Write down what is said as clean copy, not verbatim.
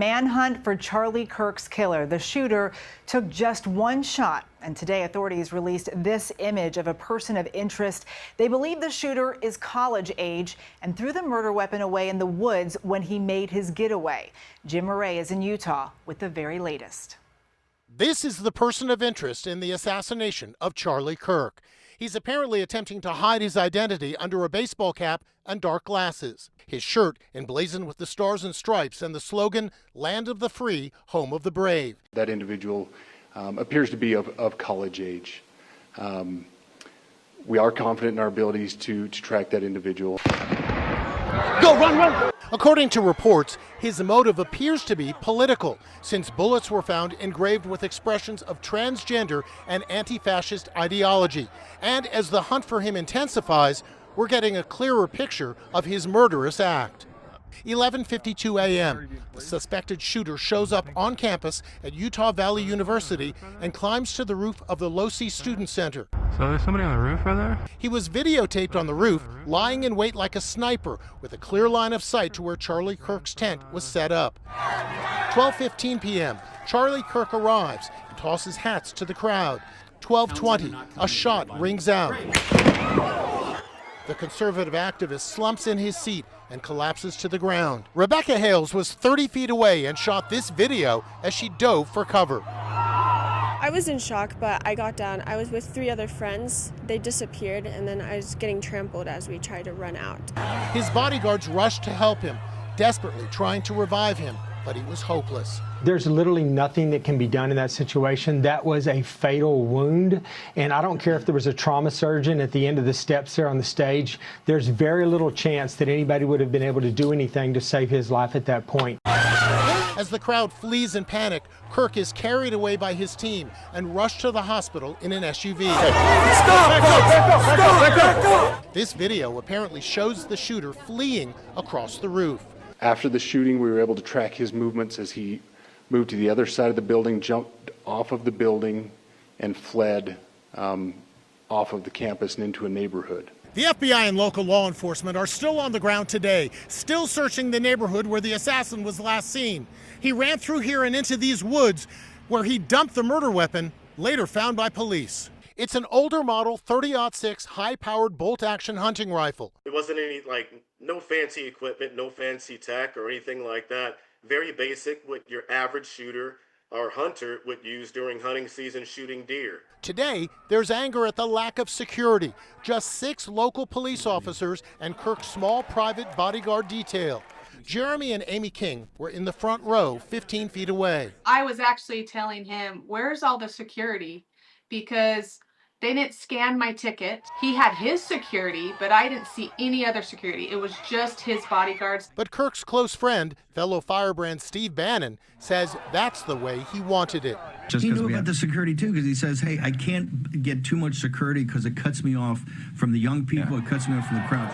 manhunt for Charlie Kirk's killer. The shooter took just one shot, and today authorities released this image of a person of interest. They believe the shooter is college age and threw the murder weapon away in the woods when he made his getaway. Jim Murray is in Utah with the very latest. This is the person of interest in the assassination of Charlie Kirk. He's apparently attempting to hide his identity under a baseball cap and dark glasses. His shirt emblazoned with the stars and stripes and the slogan, "Land of the Free, Home of the Brave." That individual appears to be of college age. We are confident in our abilities to track that individual. Go, run, run! According to reports, his motive appears to be political, since bullets were found engraved with expressions of transgender and anti-fascist ideology. And as the hunt for him intensifies, we're getting a clearer picture of his murderous act. 11:52 a.m. The suspected shooter shows up on campus at Utah Valley University and climbs to the roof of the Losi Student Center. So there's somebody on the roof right there? He was videotaped on the roof, lying in wait like a sniper, with a clear line of sight to where Charlie Kirk's tent was set up. 12:15 p.m. Charlie Kirk arrives and tosses hats to the crowd. 12:20, a shot rings out. The conservative activist slumps in his seat and collapses to the ground. Rebecca Hales was 30 feet away and shot this video as she dove for cover. I was in shock, but I got down. I was with 3 other friends. They disappeared, and then I was getting trampled as we tried to run out. His bodyguards rushed to help him, desperately trying to revive him, but he was hopeless. There's literally nothing that can be done in that situation. That was a fatal wound, and I don't care if there was a trauma surgeon at the end of the steps there on the stage. There's very little chance that anybody would have been able to do anything to save his life at that point. As the crowd flees in panic, Kirk is carried away by his team and rushed to the hospital in an SUV. Stop! This video apparently shows the shooter fleeing across the roof. After the shooting, we were able to track his movements as he moved to the other side of the building, jumped off of the building, and fled off of the campus and into a neighborhood. The FBI and local law enforcement are still on the ground today, still searching the naughborhood where the assassin was last seen. He ran through here and into these woods where he dumped the murder weapon, later found by police. It's an older model 30-06 high-powered bolt-action hunting rifle. It wasn't any, no fancy equipment, no fancy tech or anything like that. Very basic, what your average shooter or hunter would use during hunting season shooting deer. Today, there's anger at the lack of security. Just 6 local police officers and Kirk's small private bodyguard detail. Jeremy and Amy King were in the front row, 15 feet away. I was actually telling him, where's all the security? Because they didn't scan my ticket. He had his security, but I didn't see any other security. It was just his bodyguards. But Kirk's close friend, fellow firebrand Steve Bannon, says that's the way he wanted it. He knew about the security too, because he says, hey, I can't get too much security because it cuts me off from the young people, it cuts me off from the crowd.